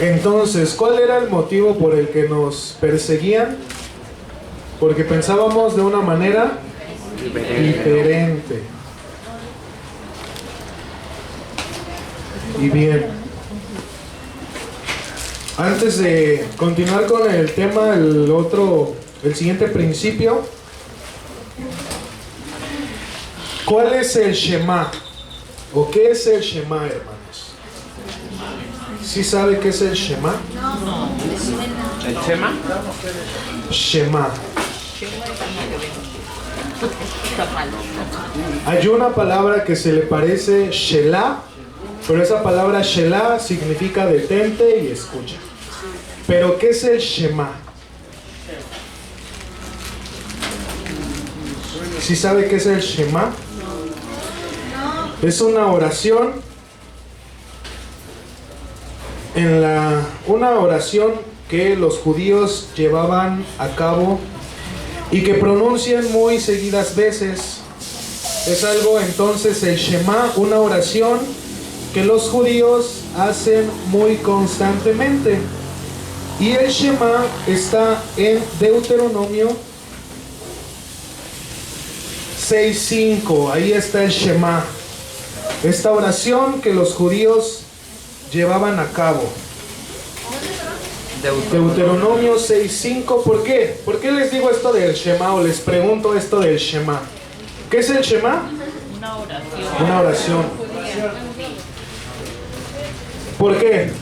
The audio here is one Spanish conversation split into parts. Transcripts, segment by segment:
Entonces, ¿cuál era el motivo por el que nos perseguían? Porque pensábamos de una manera diferente. Y bien, antes de continuar con el tema, el siguiente principio, ¿cuál es el Shema? ¿O qué es el Shema, hermanos? ¿Sí sabe qué es el Shema? No. ¿El Shema? Shema. Hay una palabra que se le parece Shelah, pero esa palabra Shelah significa detente y escucha. Pero ¿qué es el Shema? ¿Sí sabe qué es el Shema? Es una oración una oración que los judíos llevaban a cabo y que pronuncian muy seguidas veces. Es algo, entonces, el Shema, una oración que los judíos hacen muy constantemente. Y el Shema está en Deuteronomio 6:5. Ahí está el Shema, esta oración que los judíos llevaban a cabo. Deuteronomio 6:5. ¿Por qué? ¿Por qué les digo esto del Shema o les pregunto esto del Shema? ¿Qué es el Shema? Una oración. Una oración. ¿Por qué?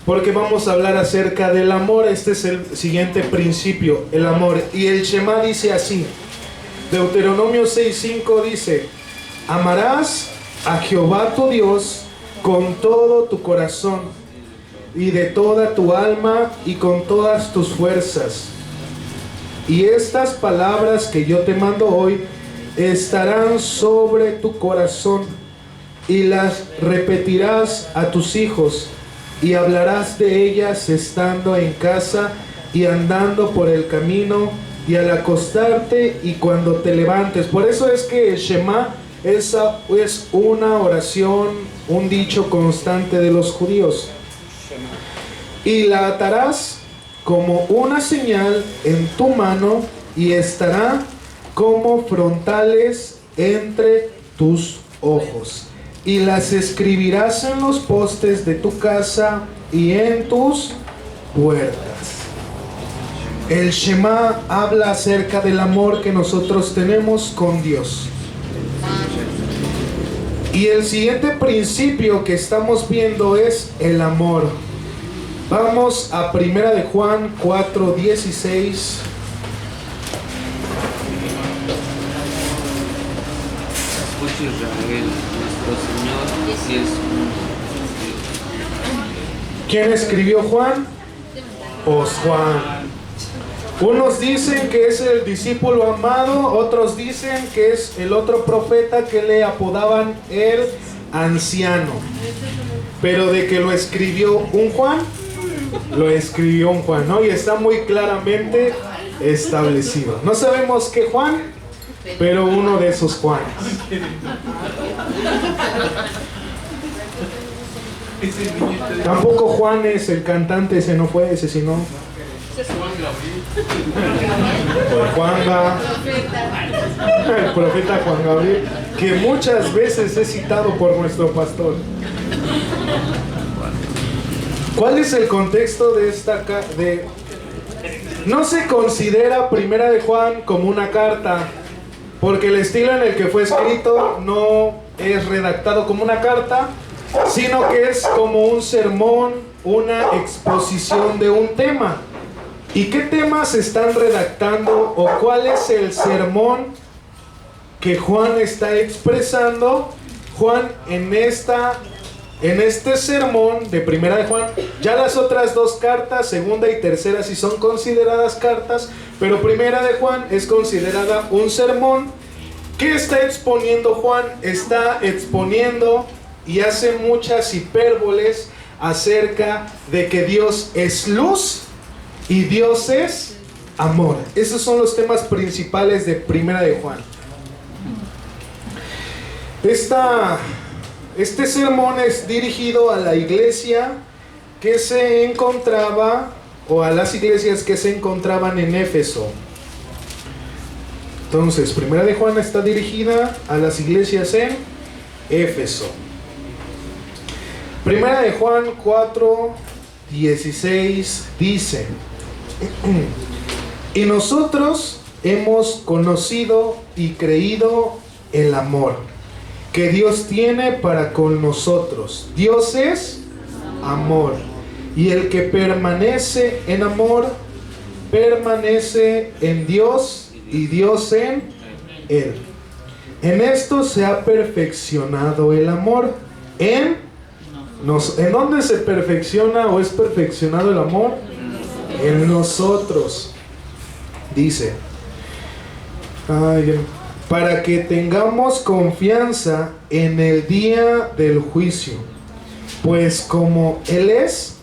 Porque vamos a hablar acerca del amor. Este es el siguiente principio, el amor. Y el Shema dice así. Deuteronomio 6:5 dice: amarás a Jehová tu Dios con todo tu corazón y de toda tu alma y con todas tus fuerzas. Y estas palabras que yo te mando hoy estarán sobre tu corazón, y las repetirás a tus hijos, y hablarás de ellas estando en casa y andando por el camino y al acostarte y cuando te levantes. Por eso es que el Shema es una oración, un dicho constante de los judíos. Y la atarás como una señal en tu mano y estará como frontales entre tus ojos. Y las escribirás en los postes de tu casa y en tus puertas. El Shema habla acerca del amor que nosotros tenemos con Dios. Y el siguiente principio que estamos viendo es el amor. Vamos a 1 de Juan 4:16. Escucha Israel, nuestro Señor sí es uno. ¿Quién escribió Juan? Pues Juan. Unos dicen que es el discípulo amado, otros dicen que es el otro profeta que le apodaban el anciano. Pero de que lo escribió un Juan, lo escribió un Juan, ¿no? Y está muy claramente establecido. No sabemos qué Juan, pero uno de esos Juanes. Tampoco Juan es el cantante, ese no fue, ese sí no. El profeta Juan Gabriel, que muchas veces es citado por nuestro pastor. ¿Cuál es el contexto de esta No se considera 1 de Juan como una carta, porque el estilo en el que fue escrito no es redactado como una carta, sino que es como un sermón, una exposición de un tema. ¿Y qué temas están redactando o cuál es el sermón que Juan está expresando? Juan en este sermón de 1 de Juan, ya las otras dos cartas, segunda y tercera, sí son consideradas cartas, pero 1 de Juan es considerada un sermón. ¿Qué está exponiendo Juan? Está exponiendo y hace muchas hipérboles acerca de que Dios es luz y Dios es amor. Esos son los temas principales de 1 de Juan. Este sermón es dirigido a la iglesia que se encontraba, o a las iglesias que se encontraban en Éfeso. Entonces, Primera de Juan está dirigida a las iglesias en Éfeso. Primera de Juan 4:16 dice: y nosotros hemos conocido y creído el amor que Dios tiene para con nosotros. Dios es amor, y el que permanece en amor permanece en Dios y Dios en él. En esto se ha perfeccionado el amor. ¿En dónde se perfecciona o es perfeccionado el amor? En nosotros. Dice, para que tengamos confianza en el día del juicio, pues como Él es,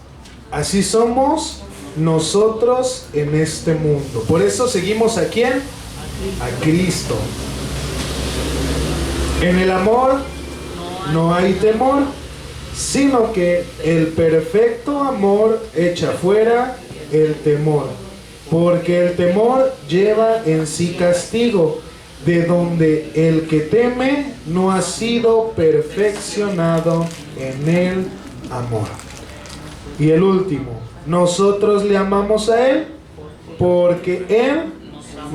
así somos nosotros en este mundo. Por eso seguimos ¿a quién? A Cristo. En el amor no hay temor, sino que el perfecto amor echa fuera el temor, porque el temor lleva en sí castigo, de donde el que teme no ha sido perfeccionado en el amor. Y el último, nosotros le amamos a Él porque Él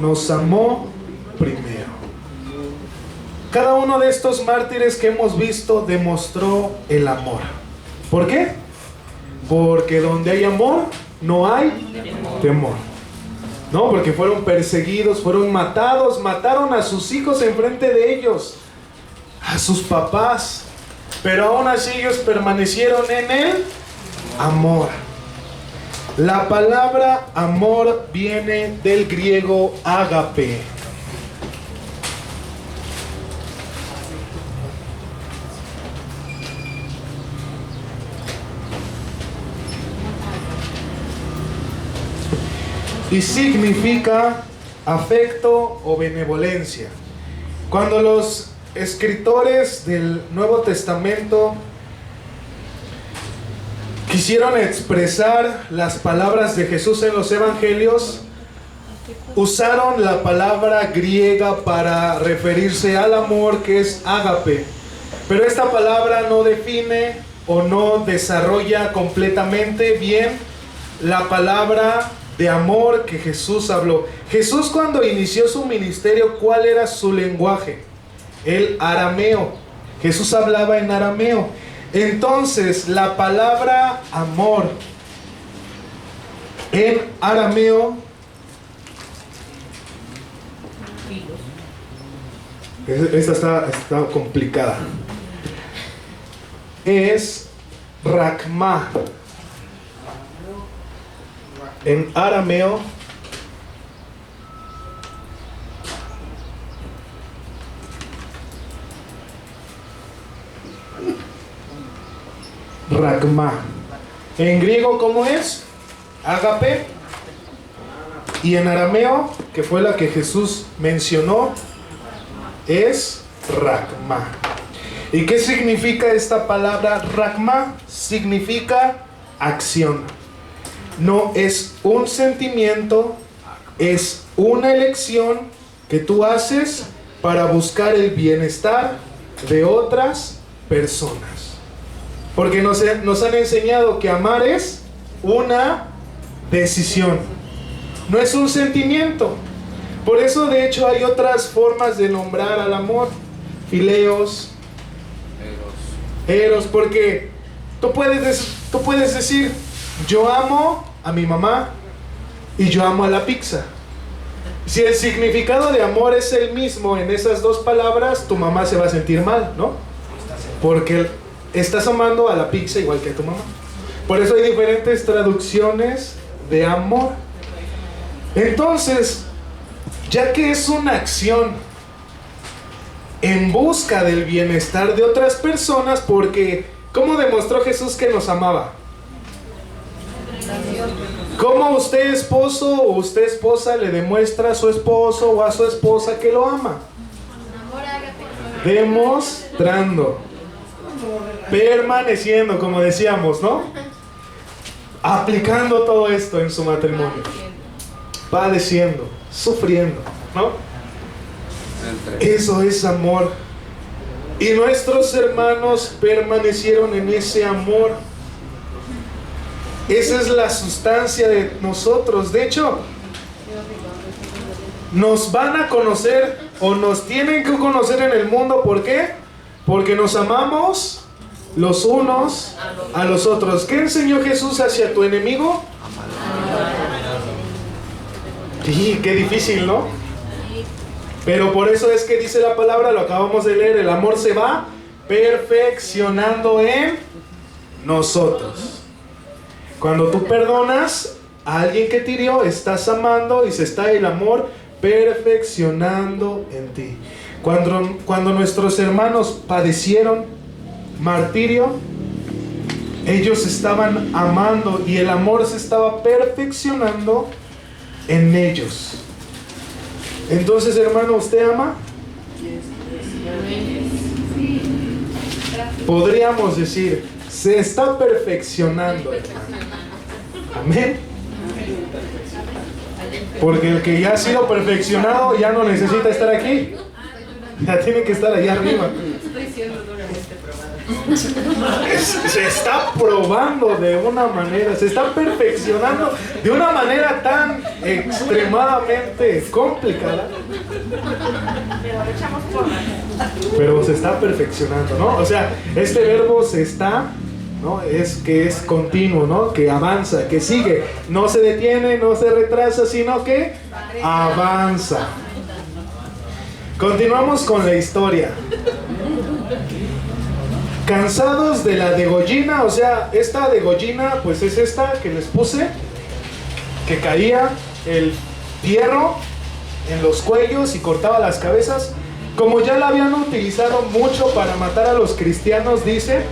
nos amó primero. Cada uno de estos mártires que hemos visto demostró el amor. ¿Por qué? Porque donde hay amor, no hay temor. No, porque fueron perseguidos, fueron matados, mataron a sus hijos enfrente de ellos, a sus papás, pero aún así ellos permanecieron en el amor. La palabra amor viene del griego ágape. Y significa afecto o benevolencia. Cuando los escritores del Nuevo Testamento quisieron expresar las palabras de Jesús en los evangelios, usaron la palabra griega para referirse al amor, que es ágape. Pero esta palabra no define o no desarrolla completamente bien la palabra de amor que Jesús habló. Jesús, cuando inició su ministerio, ¿cuál era su lenguaje? El arameo. Jesús hablaba en arameo. Entonces, la palabra amor en arameo esta está complicada. Es rakma. En arameo rakma. En griego, ¿cómo es? Ágape. Y en arameo, que fue la que Jesús mencionó, es rakma. ¿Y qué significa esta palabra rakma? Significa acción. No es un sentimiento, es una elección que tú haces para buscar el bienestar de otras personas. Porque nos han enseñado que amar es una decisión, no es un sentimiento. Por eso, de hecho, hay otras formas de nombrar al amor: fileos, eros, porque tú puedes decir: yo amo a mi mamá y yo amo a la pizza. Si el significado de amor es el mismo en esas dos palabras, tu mamá se va a sentir mal, ¿no? Porque estás amando a la pizza igual que a tu mamá. Por eso hay diferentes traducciones de amor. Entonces, ya que es una acción en busca del bienestar de otras personas, porque ¿cómo demostró Jesús que nos amaba? ¿Cómo usted, esposo o usted, esposa, le demuestra a su esposo o a su esposa que lo ama? Demostrando, permaneciendo, como decíamos, ¿no? aplicando todo esto en su matrimonio, padeciendo, sufriendo, ¿no? Eso es amor. Y nuestros hermanos permanecieron en ese amor. Esa es la sustancia de nosotros. De hecho, nos van a conocer o nos tienen que conocer en el mundo. ¿Por qué? Porque nos amamos los unos a los otros. ¿Qué enseñó Jesús hacia tu enemigo? Sí, qué difícil, ¿no? Pero por eso es que dice la palabra, lo acabamos de leer, el amor se va perfeccionando en nosotros. Cuando tú perdonas a alguien que te hirió, estás amando y se está el amor perfeccionando en ti. Cuando nuestros hermanos padecieron martirio, ellos estaban amando y el amor se estaba perfeccionando en ellos. Entonces, hermano, ¿usted ama? Podríamos decir, se está perfeccionando, hermano. Amén. Porque el que ya ha sido perfeccionado ya no necesita estar aquí. Ya tiene que estar allá arriba. Se está probando de una manera, se está perfeccionando de una manera tan extremadamente complicada. Pero se está perfeccionando, ¿no? O sea, este verbo se está, ¿no? Es que es continuo, ¿no? Que avanza, que sigue, no se detiene, no se retrasa, sino que avanza. Continuamos con la historia. Cansados de la degollina, o sea, esta degollina, pues es esta que les puse, que caía el hierro en los cuellos y cortaba las cabezas. Como ya la habían utilizado mucho para matar a los cristianos, dice,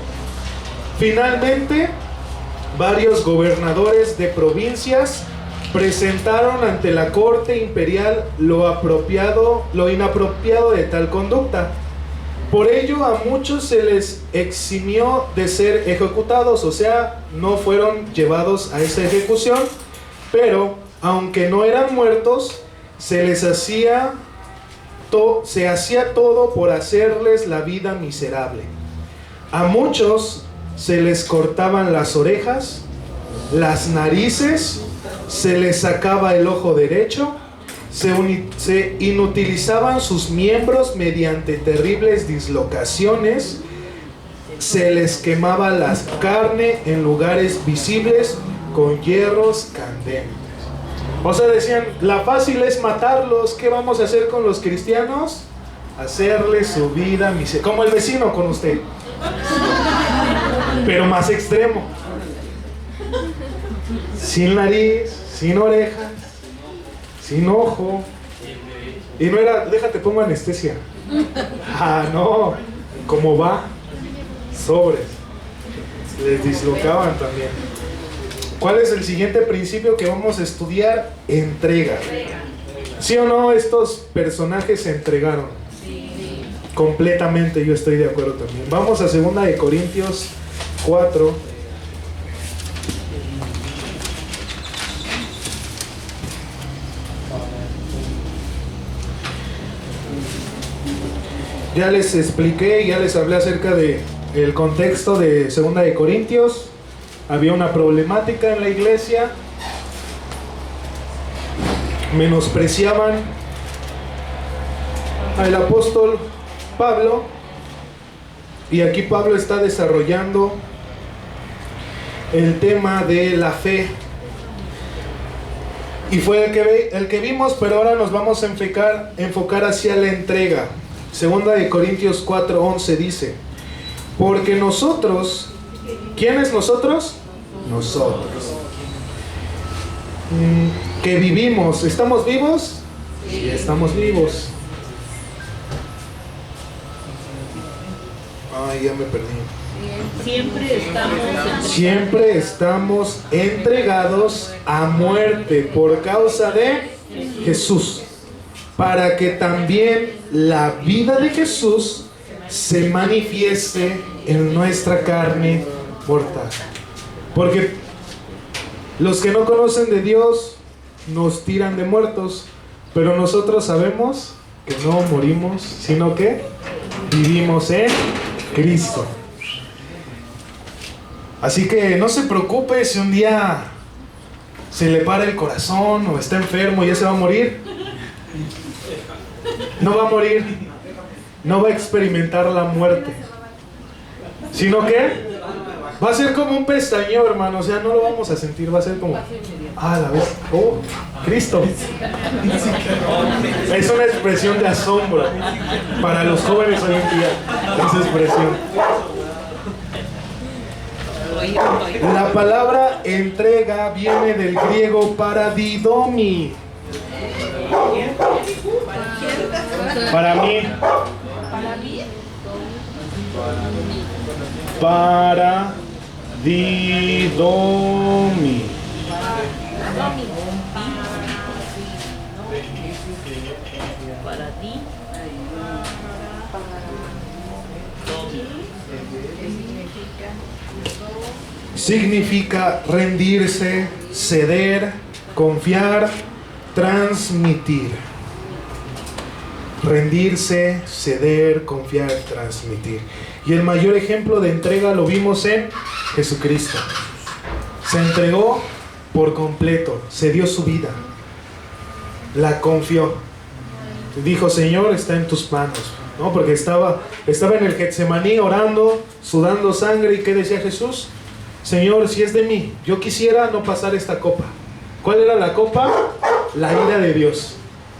finalmente varios gobernadores de provincias presentaron ante la corte imperial lo inapropiado de tal conducta. Por ello a muchos se les eximió de ser ejecutados, o sea, no fueron llevados a esa ejecución, pero aunque no eran muertos, se hacía todo por hacerles la vida miserable. A muchos se les cortaban las orejas, las narices, se les sacaba el ojo derecho, se inutilizaban sus miembros mediante terribles dislocaciones, se les quemaba la carne en lugares visibles con hierros candentes. O sea, decían, la fácil es matarlos. ¿Qué vamos a hacer con los cristianos? Hacerles su vida miserable, como el vecino con usted, pero más extremo, sin nariz, sin orejas, sin ojo. Y no era, déjate pongo anestesia. Ah, no, ¿cómo va? Sobres. Les dislocaban también. ¿Cuál es el siguiente principio que vamos a estudiar? Entrega. ¿Sí o no? Estos personajes se entregaron. Sí. Completamente, yo estoy de acuerdo también. Vamos a 2 de Corintios 4. Ya les expliqué, ya les hablé acerca de el contexto de 2 de Corintios. Había una problemática en la iglesia. Menospreciaban al apóstol Pablo. Y aquí Pablo está desarrollando el tema de la fe. Y fue el que vimos, pero ahora nos vamos a enfocar hacia la entrega. 2 de Corintios 4:11 dice: porque nosotros, ¿quiénes nosotros? Nosotros. Que vivimos, ¿estamos vivos? Sí, estamos vivos. Ay, ya me perdí. Siempre estamos entregados a muerte por causa de Jesús, para que también la vida de Jesús se manifieste en nuestra carne mortal. Porque Los que no conocen de Dios nos tiran de muertos, pero nosotros sabemos que no morimos, sino que vivimos en Cristo. Así que no se preocupe si un día se le para el corazón o está enfermo y ya se va a morir. No va a morir, no va a experimentar la muerte, sino que va a ser como un pestañeo, hermano. O sea, no lo vamos a sentir, va a ser como, la vez, oh, Cristo. Es una expresión de asombro para los jóvenes hoy en día, esa expresión. La palabra entrega viene del griego paradidomi. Para mí. Paradidomi. Significa rendirse, ceder, confiar, transmitir. Rendirse, ceder, confiar, transmitir. Y el mayor ejemplo de entrega lo vimos en Jesucristo. Se entregó por completo, se dio su vida, la confió. Dijo, Señor, está en tus manos, ¿no? Porque estaba en el Getsemaní orando, sudando sangre. ¿Y qué decía Jesús? Señor, si es de mí, yo quisiera no pasar esta copa. ¿Cuál era la copa? La ira de Dios.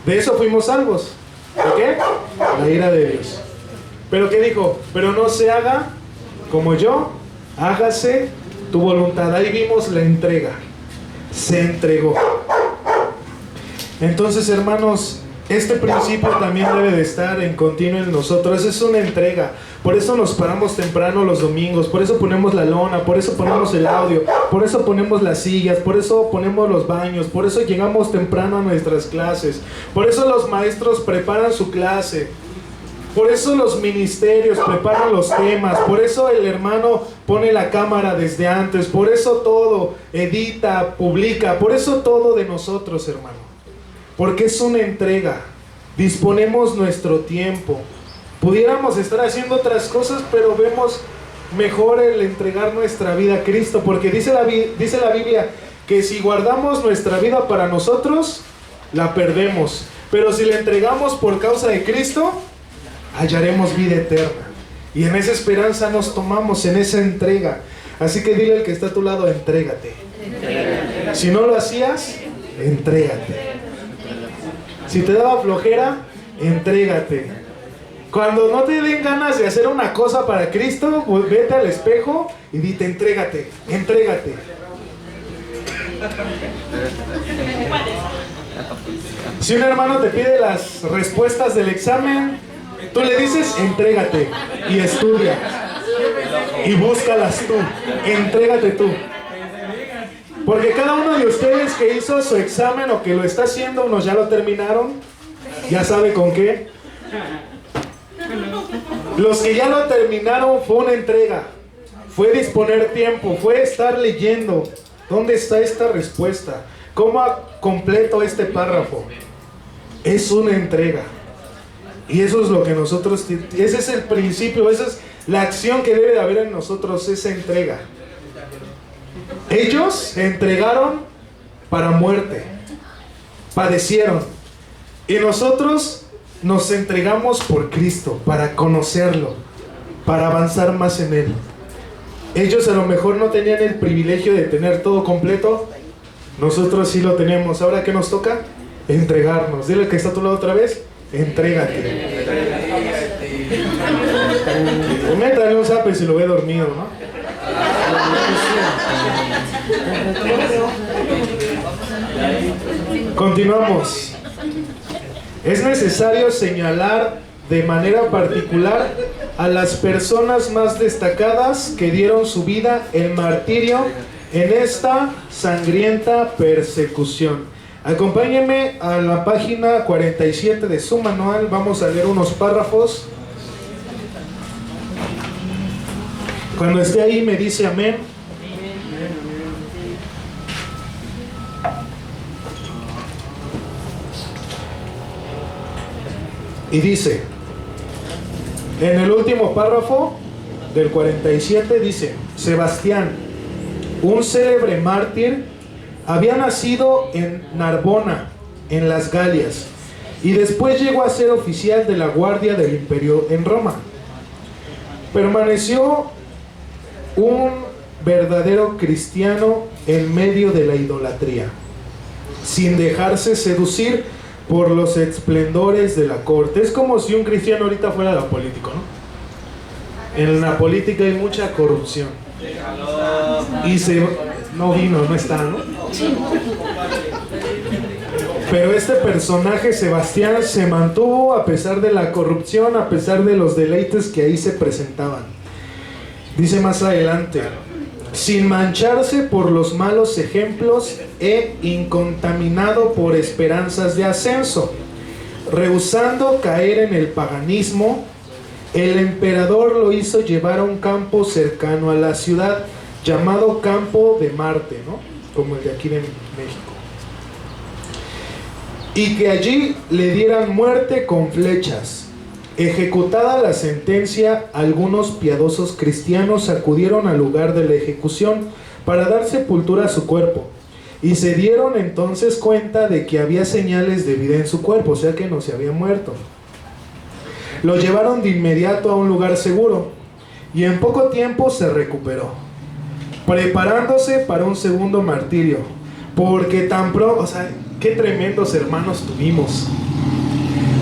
De eso fuimos salvos. ¿De qué? La ira de Dios. ¿Pero qué dijo? Pero no se haga como yo, hágase tu voluntad. Ahí vimos la entrega. Se entregó. Entonces, hermanos, este principio también debe de estar en continuo en nosotros. Es una entrega. Por eso nos paramos temprano los domingos. Por eso ponemos la lona. Por eso ponemos el audio. Por eso ponemos las sillas. Por eso ponemos los baños. Por eso llegamos temprano a nuestras clases. Por eso los maestros preparan su clase. Por eso los ministerios preparan los temas. Por eso el hermano pone la cámara desde antes. Por eso todo edita, publica. Por eso todo de nosotros, hermano. Porque es una entrega. Disponemos nuestro tiempo. Pudiéramos estar haciendo otras cosas, pero vemos mejor el entregar nuestra vida a Cristo. Porque dice la Biblia que si guardamos nuestra vida para nosotros, la perdemos. Pero si la entregamos por causa de Cristo, hallaremos vida eterna. Y en esa esperanza nos tomamos, en esa entrega. Así que dile al que está a tu lado, entrégate. Si no lo hacías, entrégate. Si te daba flojera, entrégate. Cuando no te den ganas de hacer una cosa para Cristo, pues vete al espejo y dite, entrégate, entrégate. Si un hermano te pide las respuestas del examen, tú le dices, entrégate y estudia y búscalas tú, entrégate tú. Porque cada uno de ustedes que hizo su examen o que lo está haciendo, unos ya lo terminaron, ya sabe con qué. Los que ya lo terminaron fue una entrega, fue disponer tiempo, fue estar leyendo. ¿Dónde está esta respuesta? ¿Cómo completo este párrafo? Es una entrega. Y eso es lo que nosotros, ese es el principio, esa es la acción que debe de haber en nosotros, esa entrega. Ellos se entregaron para muerte, padecieron, y nosotros nos entregamos por Cristo, para conocerlo, para avanzar más en Él. Ellos a lo mejor no tenían el privilegio de tener todo completo, nosotros sí lo tenemos. Ahora, ¿qué nos toca? Entregarnos. Dile al que está a tu lado otra vez, entrégate. Métale un zape si lo ve dormido, ¿no? Continuamos. Es necesario señalar de manera particular a las personas más destacadas que dieron su vida en martirio en esta sangrienta persecución. Acompáñenme a la página 47 de su manual. Vamos a leer unos párrafos. Cuando esté ahí me dice amén. Y dice, en el último párrafo del 47 dice, Sebastián, un célebre mártir, había nacido en Narbona, en las Galias, y después llegó a ser oficial de la Guardia del Imperio en Roma. Permaneció un verdadero cristiano en medio de la idolatría, sin dejarse seducir por los esplendores de la corte. Es como si un cristiano ahorita fuera la política, ¿no? En la política hay mucha corrupción. Y no está, ¿no? Pero este personaje, Sebastián, se mantuvo a pesar de la corrupción, a pesar de los deleites que ahí se presentaban. Dice más adelante, sin mancharse por los malos ejemplos e incontaminado por esperanzas de ascenso, rehusando caer en el paganismo, el emperador lo hizo llevar a un campo cercano a la ciudad, llamado Campo de Marte, ¿no? Como el de aquí de México. Y que allí le dieran muerte con flechas. Ejecutada la sentencia, algunos piadosos cristianos acudieron al lugar de la ejecución para dar sepultura a su cuerpo, y se dieron entonces cuenta de que había señales de vida en su cuerpo, o sea que no se había muerto. Lo llevaron de inmediato a un lugar seguro, y en poco tiempo se recuperó, preparándose para un segundo martirio, porque tan pronto, o sea, qué tremendos hermanos tuvimos.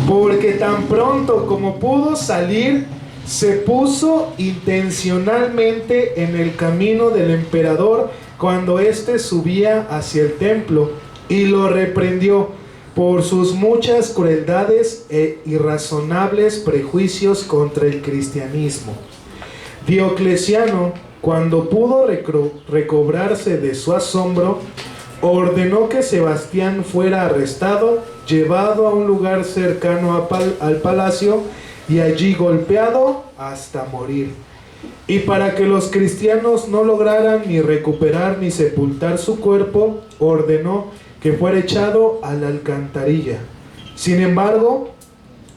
Porque tan pronto como pudo salir, se puso intencionalmente en el camino del emperador cuando éste subía hacia el templo, y lo reprendió por sus muchas crueldades e irrazonables prejuicios contra el cristianismo. Diocleciano, cuando pudo recobrarse de su asombro, ordenó que Sebastián fuera arrestado, llevado a un lugar cercano al palacio y allí golpeado hasta morir. Y para que los cristianos no lograran ni recuperar ni sepultar su cuerpo, ordenó que fuera echado a la alcantarilla. Sin embargo,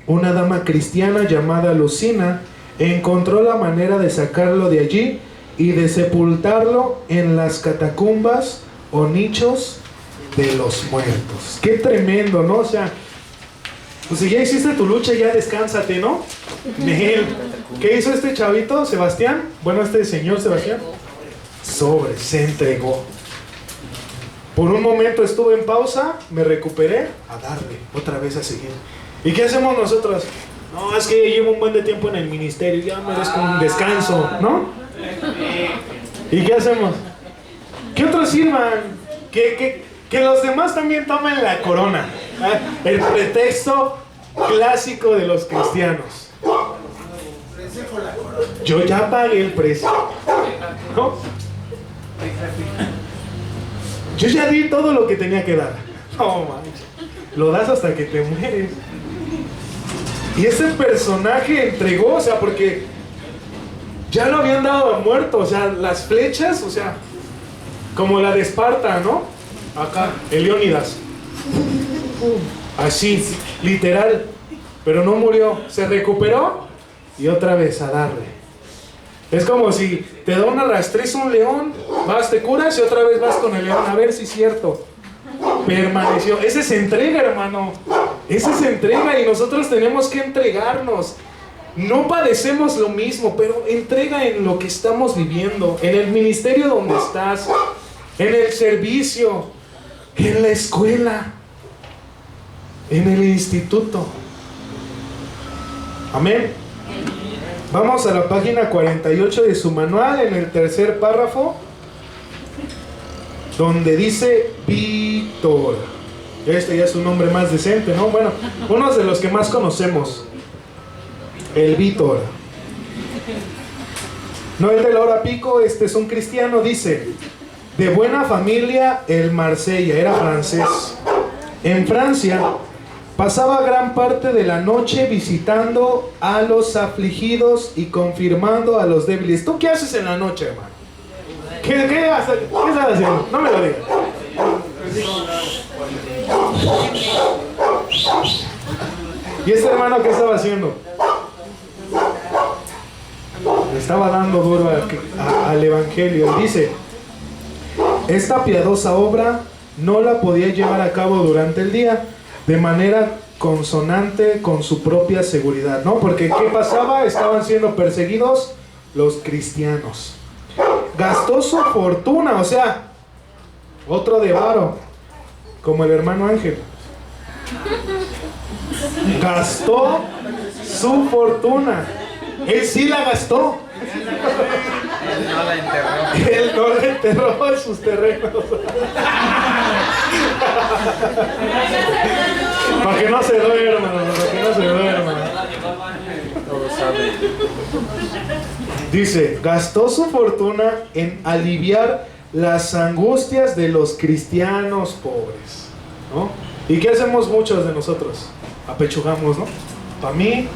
una dama cristiana llamada Lucina encontró la manera de sacarlo de allí y de sepultarlo en las catacumbas o nichos de los muertos. Qué tremendo, ¿no? O sea, pues si ya hiciste tu lucha, ya descánsate, ¿no? ¿Qué hizo este chavito, Sebastián? Bueno, este señor Sebastián, se entregó. Por un momento estuve en pausa, me recuperé, a darle, otra vez a seguir. ¿Y qué hacemos nosotros? No, es que llevo un buen de tiempo en el ministerio, ya merezco un descanso, ¿no? ¿Y qué hacemos? Que otros sirvan, que los demás también tomen la corona. El pretexto clásico de los cristianos. Yo ya pagué el precio, ¿no? Yo ya di todo lo que tenía que dar. No manches, lo das hasta que te mueres. Y ese personaje entregó, o sea, porque ya lo habían dado a muerto, o sea, las flechas, o sea, como la de Esparta, ¿no? Acá, el Leónidas. Así, literal. Pero no murió, se recuperó y otra vez a darle. Es como si te da una rastriz un león, vas, te curas y otra vez vas con el león, a ver si es cierto. Permaneció. Ese se entrega, hermano. Ese se entrega y nosotros tenemos que entregarnos. No padecemos lo mismo, pero entrega en lo que estamos viviendo, en el ministerio donde estás, en el servicio, en la escuela, en el instituto. Amén. Vamos a la página 48 de su manual, en el tercer párrafo, donde dice Víctor. Este ya es un nombre más decente, ¿no? Bueno, uno de los que más conocemos, el Víctor. No el de la hora pico, este es un cristiano, dice: de buena familia, el Marsella, era francés. En Francia pasaba gran parte de la noche visitando a los afligidos y confirmando a los débiles. ¿Tú qué haces en la noche, hermano? ¿Qué estás haciendo? No me lo digas. ¿Y este hermano qué estaba haciendo? Estaba dando duro al evangelio. Y dice: esta piadosa obra no la podía llevar a cabo durante el día de manera consonante con su propia seguridad, ¿no? Porque ¿qué pasaba? Estaban siendo perseguidos los cristianos. Gastó su fortuna, o sea, otro de varo, como el hermano Ángel. Gastó su fortuna. Él sí la gastó. Él no la enterró en sus terrenos. Para que no se duerman, para que no se duerman. Dice, gastó su fortuna en aliviar las angustias de los cristianos pobres, ¿no? ¿Y qué hacemos muchos de nosotros? Apechugamos, ¿no? Para mí,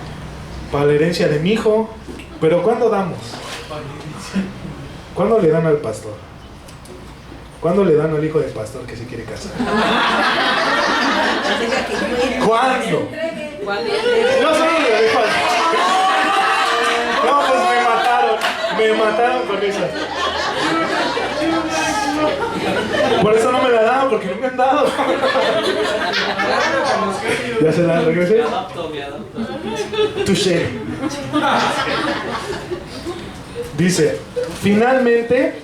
para la herencia de mi hijo. Pero ¿cuándo damos? ¿Cuándo le dan al pastor? ¿Cuándo le dan al hijo del pastor que se quiere casar? ¿Cuándo? Yo solo le dejo al... No, pues me mataron con esa. Por eso no me la dan, porque no me han dado. ¿Ya se la regresé? Touché. Dice, finalmente,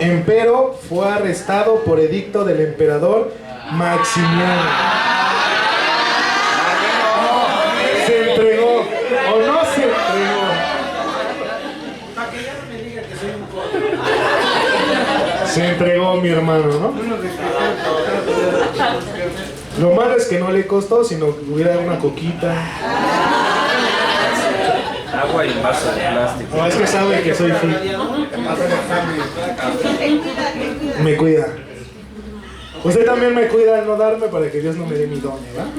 empero fue arrestado por edicto del emperador Maximiano. Se entregó o no se entregó. Se entregó mi hermano, ¿no? Lo malo es que no le costó, sino que hubiera una coquita. Agua y vaso de plástico. No, es que sabe que soy fit. Me cuida. Usted también me cuida al no darme para que Dios no me dé mi don, ¿verdad?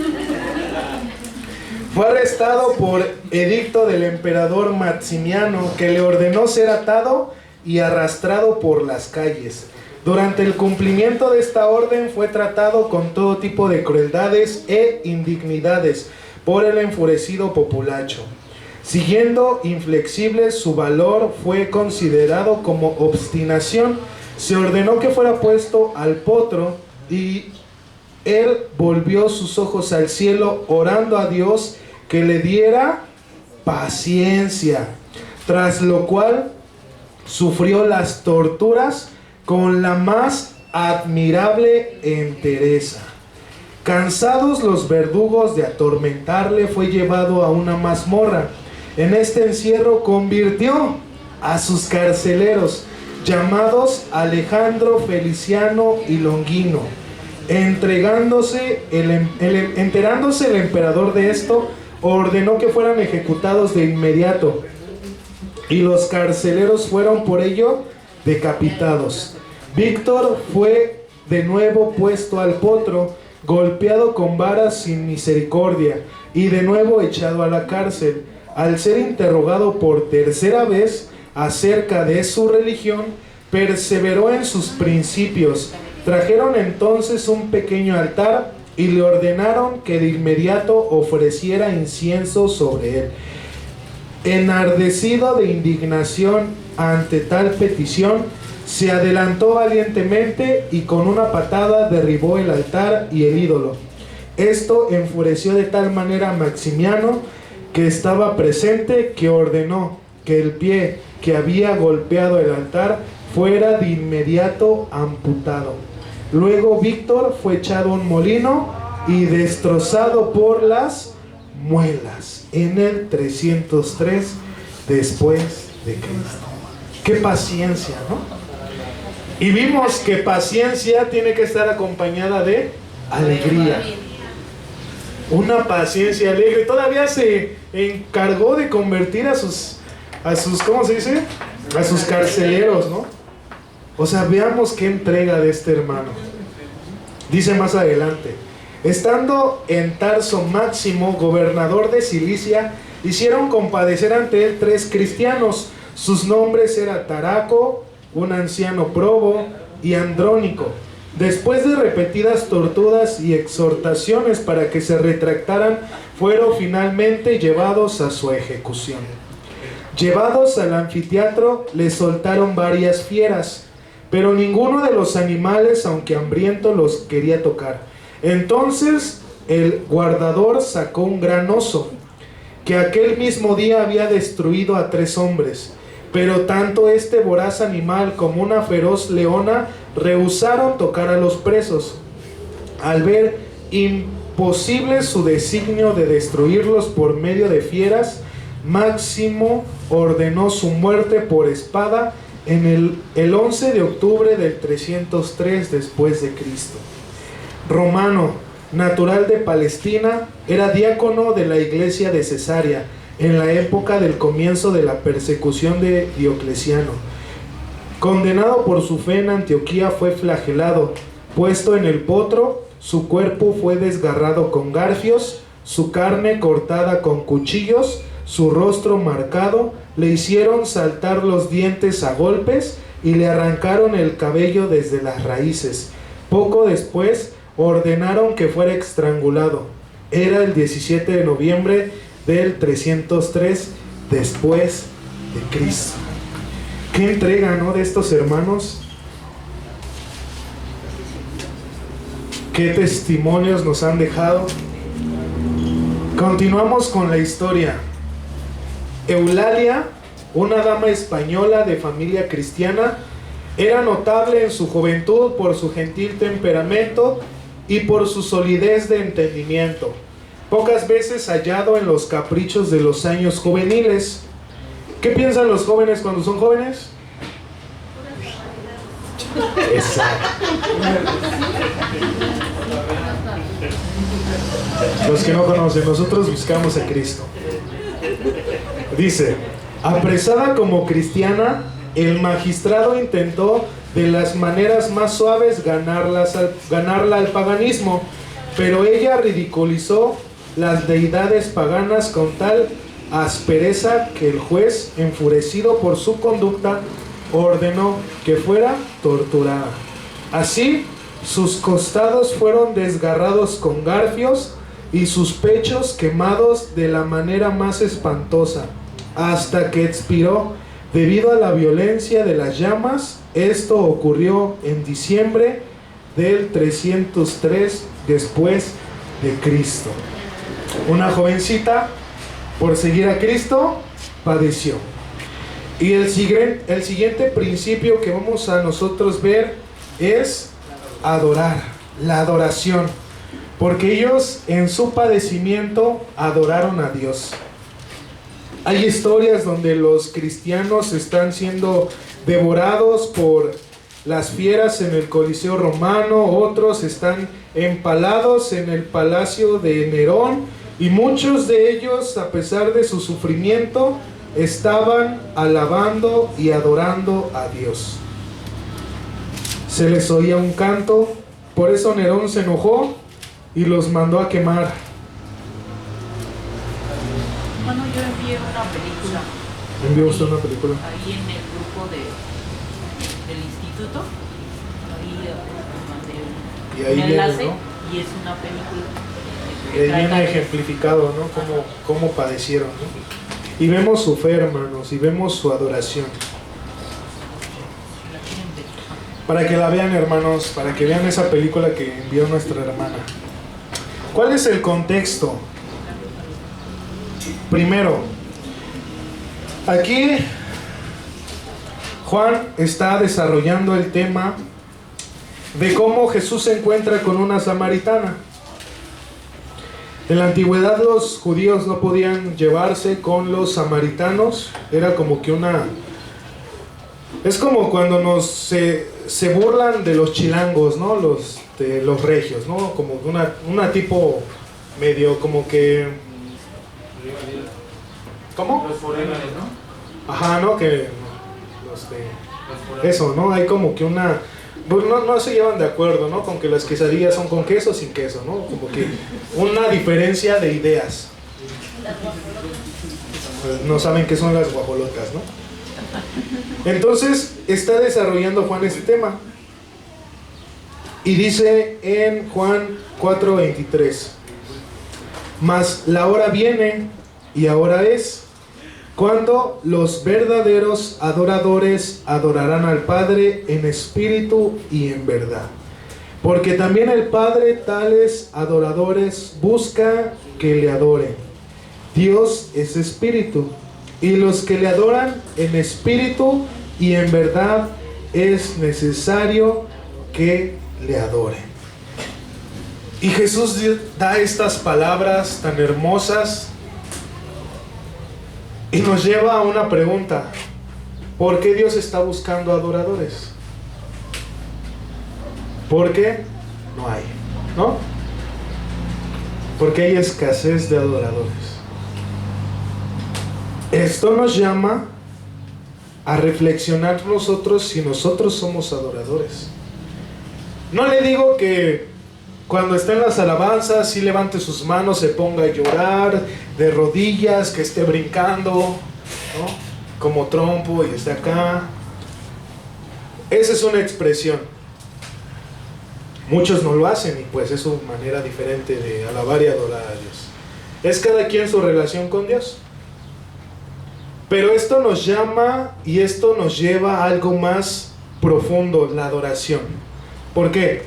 Fue arrestado por edicto del emperador Maximiano, que le ordenó ser atado y arrastrado por las calles. Durante el cumplimiento de esta orden fue tratado con todo tipo de crueldades e indignidades por el enfurecido populacho. Siguiendo inflexible su valor fue considerado como obstinación. Se ordenó que fuera puesto al potro y él volvió sus ojos al cielo orando a Dios que le diera paciencia, tras lo cual sufrió las torturas con la más admirable entereza. Cansados los verdugos de atormentarle, fue llevado a una mazmorra. En este encierro convirtió a sus carceleros, llamados Alejandro, Feliciano y Longino. Enterándose el emperador de esto, ordenó que fueran ejecutados de inmediato, y los carceleros fueron por ello decapitados. Víctor fue de nuevo puesto al potro, golpeado con varas sin misericordia, y de nuevo echado a la cárcel. Al ser interrogado por tercera vez acerca de su religión, perseveró en sus principios. Trajeron entonces un pequeño altar y le ordenaron que de inmediato ofreciera incienso sobre él. Enardecido de indignación ante tal petición, se adelantó valientemente y con una patada derribó el altar y el ídolo. Esto enfureció de tal manera a Maximiano, que estaba presente, que ordenó que el pie que había golpeado el altar fuera de inmediato amputado. Luego Víctor fue echado a un molino y destrozado por las muelas en el 303 después de Cristo. ¡Qué paciencia!, ¿no? Y vimos que paciencia tiene que estar acompañada de alegría. Una paciencia alegre. Todavía se encargó de convertir a sus ¿cómo se dice? A sus carceleros, ¿no? O sea, veamos qué entrega de este hermano. Dice más adelante: estando en Tarso Máximo, gobernador de Cilicia, hicieron compadecer ante él 3 cristianos. Sus nombres eran Taraco, un anciano probo, y Andrónico. Después de repetidas torturas y exhortaciones para que se retractaran, fueron finalmente llevados a su ejecución. Llevados al anfiteatro, les soltaron varias fieras, pero ninguno de los animales, aunque hambriento, los quería tocar. Entonces el guardador sacó un gran oso, que aquel mismo día había destruido a 3 hombres. Pero tanto este voraz animal como una feroz leona rehusaron tocar a los presos. Al ver imposible su designio de destruirlos por medio de fieras, Máximo ordenó su muerte por espada en el 11 de octubre del 303 después de Cristo. Romano, natural de Palestina, era diácono de la iglesia de Cesarea en la época del comienzo de la persecución de Diocleciano. Condenado por su fe en Antioquía, fue flagelado, puesto en el potro, su cuerpo fue desgarrado con garfios, su carne cortada con cuchillos, su rostro marcado, le hicieron saltar los dientes a golpes y le arrancaron el cabello desde las raíces. Poco después ordenaron que fuera estrangulado. Era el 17 de noviembre del 303 después de Cristo. Qué entrega, ¿no?, de estos hermanos. Qué testimonios nos han dejado. Continuamos con la historia. Eulalia, una dama española de familia cristiana, era notable en su juventud por su gentil temperamento y por su solidez de entendimiento, pocas veces hallado en los caprichos de los años juveniles. ¿Qué piensan los jóvenes cuando son jóvenes? Exacto. Los que no conocen, nosotros buscamos a Cristo. Dice: apresada como cristiana, el magistrado intentó de las maneras más suaves ganarla al paganismo, pero ella ridiculizó las deidades paganas con tal aspereza que el juez, enfurecido por su conducta, ordenó que fuera torturada. Así, sus costados fueron desgarrados con garfios y sus pechos quemados de la manera más espantosa, hasta que expiró debido a la violencia de las llamas. Esto ocurrió en diciembre del 303 después de Cristo. Una jovencita, por seguir a Cristo, padeció. Y el siguiente principio que vamos a nosotros ver es adorar, la adoración, porque ellos en su padecimiento adoraron a Dios. Hay historias donde los cristianos están siendo devorados por las fieras en el Coliseo romano, otros están empalados en el palacio de Nerón, y muchos de ellos, a pesar de su sufrimiento, estaban alabando y adorando a Dios. Se les oía un canto, por eso Nerón se enojó y los mandó a quemar. Bueno, yo envié una película. ¿Envió usted una película? Ahí en el grupo del instituto. Ahí mandé Y ahí un enlace, viene, ¿no? y es una película. Y ahí viene ejemplificado, ¿no? Cómo padecieron, ¿no? Y vemos su fe, hermanos, y vemos su adoración. Para que la vean, hermanos, para que vean esa película que envió nuestra hermana. ¿Cuál es el contexto? Primero, aquí Juan está desarrollando el tema de cómo Jesús se encuentra con una samaritana. En la antigüedad los judíos no podían llevarse con los samaritanos. Era como que es como cuando se burlan de los chilangos, ¿no? De los regios, ¿no? Como una tipo medio como que... ¿Cómo? Los forenos, ¿no? Ajá, ¿no? Que eso, ¿no? Hay como que pues no se llevan de acuerdo, ¿no? Con que las quesadillas son con queso o sin queso, ¿no? Como que una diferencia de ideas. Pues no saben qué son las guajolotas, ¿no? Entonces está desarrollando Juan este tema. Y dice en Juan 4:23: mas la hora viene, y ahora es, cuando los verdaderos adoradores adorarán al Padre en espíritu y en verdad. Porque también el Padre tales adoradores busca que le adoren. Dios es espíritu, y los que le adoran en espíritu y en verdad es necesario que le adoren. Y Jesús da estas palabras tan hermosas y nos lleva a una pregunta: ¿por qué Dios está buscando adoradores? ¿Por qué no hay? ¿No? Porque hay escasez de adoradores. Esto nos llama a reflexionar nosotros si nosotros somos adoradores. No le digo que cuando esté en las alabanzas sí levante sus manos, se ponga a llorar de rodillas, que esté brincando, ¿no? Como trompo y esté acá. Esa es una expresión. Muchos no lo hacen y pues es su manera diferente de alabar y adorar a Dios. Es cada quien su relación con Dios. Pero esto nos llama y esto nos lleva a algo más profundo, la adoración. ¿Por qué?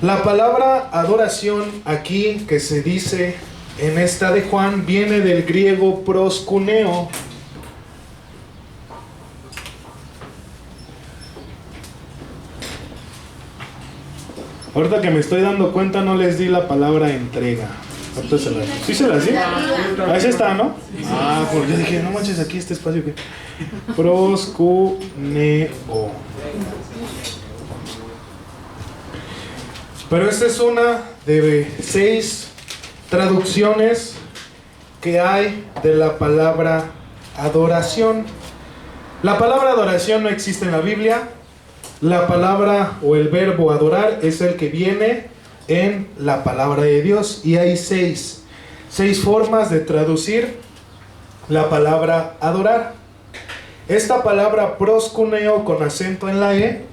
La palabra adoración aquí que se dice en esta de Juan viene del griego proskuneo. Ahorita que me estoy dando cuenta no les di la palabra entrega. ¿Sí se las di? Ahí está, ¿no? Ah, pues yo dije, no manches, aquí este espacio que... proskuneo. Pero esta es una de 6 traducciones que hay de la palabra adoración. La palabra adoración no existe en la Biblia. La palabra o el verbo adorar es el que viene en la palabra de Dios. Y hay 6 formas de traducir la palabra adorar. Esta palabra proskuneo con acento en la E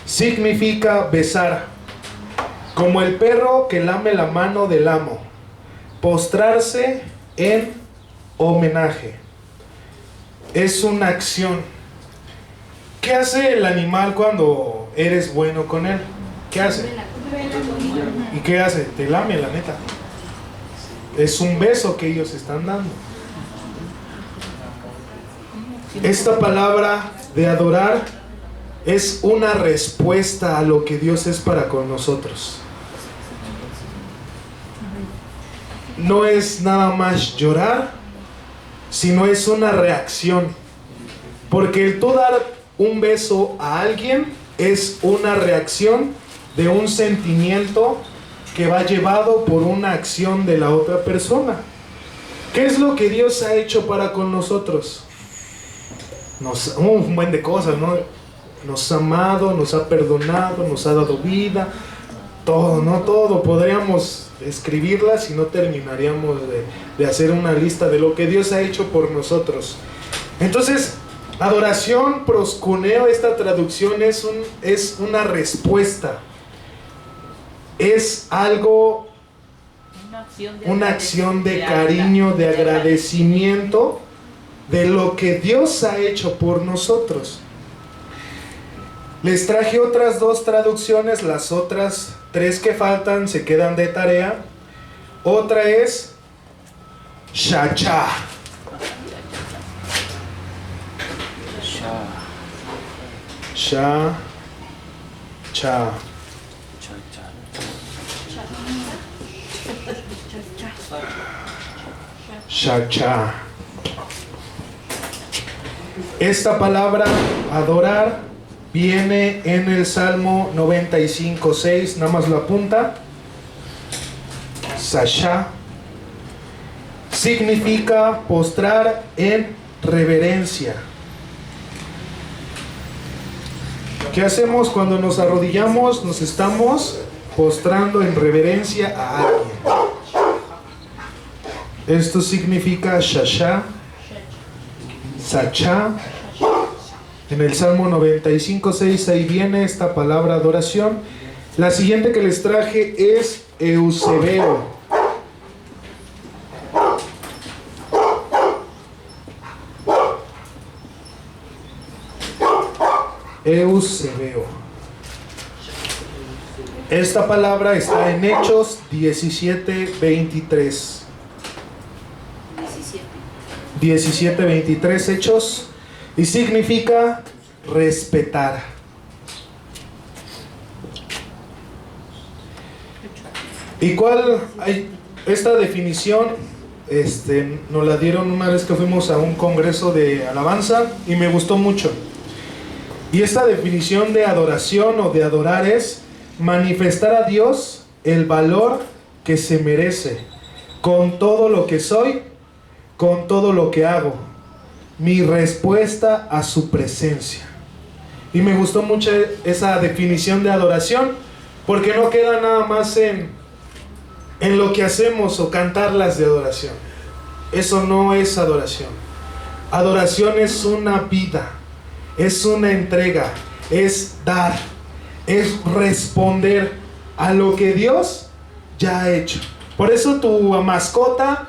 significa besar, como el perro que lame la mano del amo, postrarse en homenaje. Es una acción. ¿Qué hace el animal cuando eres bueno con él? ¿Qué hace? ¿Y qué hace? Te lame, la neta. Es un beso que ellos están dando. Esta palabra de adorar es una respuesta a lo que Dios es para con nosotros. No es nada más llorar, sino es una reacción. Porque el tú dar un beso a alguien es una reacción de un sentimiento que va llevado por una acción de la otra persona. ¿Qué es lo que Dios ha hecho para con nosotros? Un buen de cosas, ¿no? Nos ha amado, nos ha perdonado, nos ha dado vida, todo, ¿no? Todo. Podríamos escribirlas y no terminaríamos de hacer una lista de lo que Dios ha hecho por nosotros. Entonces, adoración, proskuneo, esta traducción es una respuesta. Es algo, una acción de cariño, de agradecimiento de lo que Dios ha hecho por nosotros. Les traje otras 2 traducciones, las otras 3 que faltan se quedan de tarea. Otra es Shachá. Shachá. Shachá. Esta palabra adorar viene en el Salmo 95:6, nada más lo apunta. Shachá significa postrar en reverencia. ¿Qué hacemos cuando nos arrodillamos? Nos estamos postrando en reverencia a alguien. Esto significa Shachá, Shachá, En el Salmo 95:6 ahí viene esta palabra adoración. La siguiente que les traje es Eusebeo. Eusebeo. Esta palabra está en Hechos 17:23. 17:23 Hechos, y significa respetar. ¿Y cuál hay? Esta definición nos la dieron una vez que fuimos a un congreso de alabanza y me gustó mucho. Y esta definición de adoración o de adorar es manifestar a Dios el valor que se merece, con todo lo que soy, con todo lo que hago, mi respuesta a su presencia. Y me gustó mucho esa definición de adoración, porque no queda nada más en lo que hacemos o cantar las de adoración. Eso no es adoración. Adoración es una vida, es una entrega, es dar, es responder a lo que Dios ya ha hecho. Por eso tu mascota,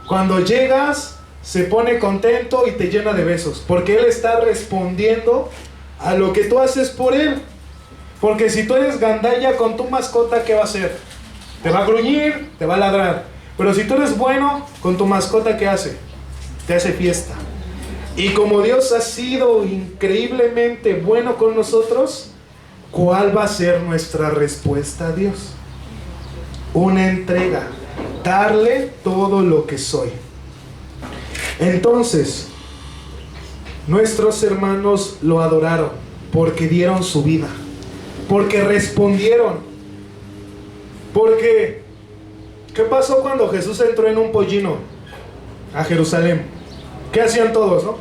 cuando llegas, se pone contento y te llena de besos, porque Él está respondiendo a lo que tú haces por Él. Porque si tú eres gandalla con tu mascota, ¿qué va a hacer? Te va a gruñir, te va a ladrar. Pero si tú eres bueno con tu mascota, ¿qué hace? Te hace fiesta. Y como Dios ha sido increíblemente bueno con nosotros, ¿cuál va a ser nuestra respuesta a Dios? Una entrega, darle todo lo que soy. Entonces, nuestros hermanos lo adoraron porque dieron su vida, porque respondieron. Porque, ¿qué pasó cuando Jesús entró en un pollino a Jerusalén? ¿Qué hacían todos, no?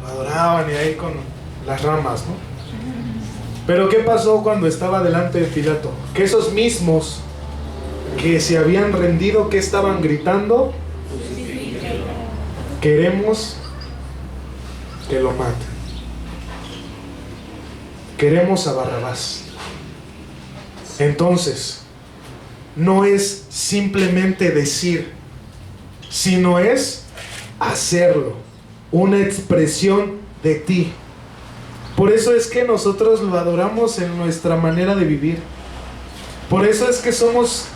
Lo adoraban y ahí con las ramas, ¿no? Pero ¿qué pasó cuando estaba delante de Pilato? Que esos mismos que se habían rendido, ¿qué estaban gritando? Queremos que lo maten. Queremos a Barrabás. Entonces, no es simplemente decir, sino es hacerlo, una expresión de ti. Por eso es que nosotros lo adoramos en nuestra manera de vivir. Por eso es que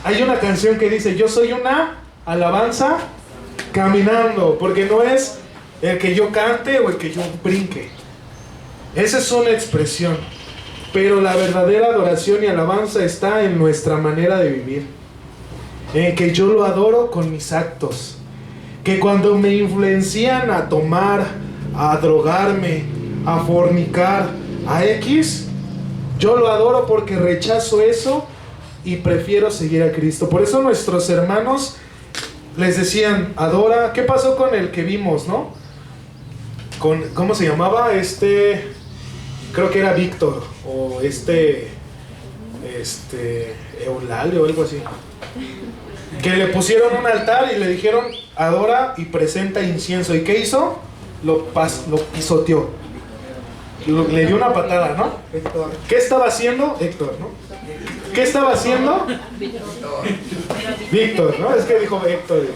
hay una canción que dice, yo soy una alabanza caminando, porque no es el que yo cante o el que yo brinque. Esa es una expresión. Pero la verdadera adoración y alabanza está en nuestra manera de vivir. En que yo lo adoro con mis actos. Que cuando me influencian a tomar, a drogarme, a fornicar, a X, yo lo adoro porque rechazo eso y prefiero seguir a Cristo. Por eso nuestros hermanos les decían, adora. ¿Qué pasó con el que vimos, no? ¿Cómo se llamaba? Creo que era Víctor, o Eulalio o algo así, que le pusieron un altar y le dijeron, adora y presenta incienso. ¿Y qué hizo? Lo pisoteó, le dio una patada, ¿no? ¿Qué estaba haciendo? Héctor, ¿no? ¿Qué estaba haciendo? Víctor, ¿no? Es que dijo Héctor.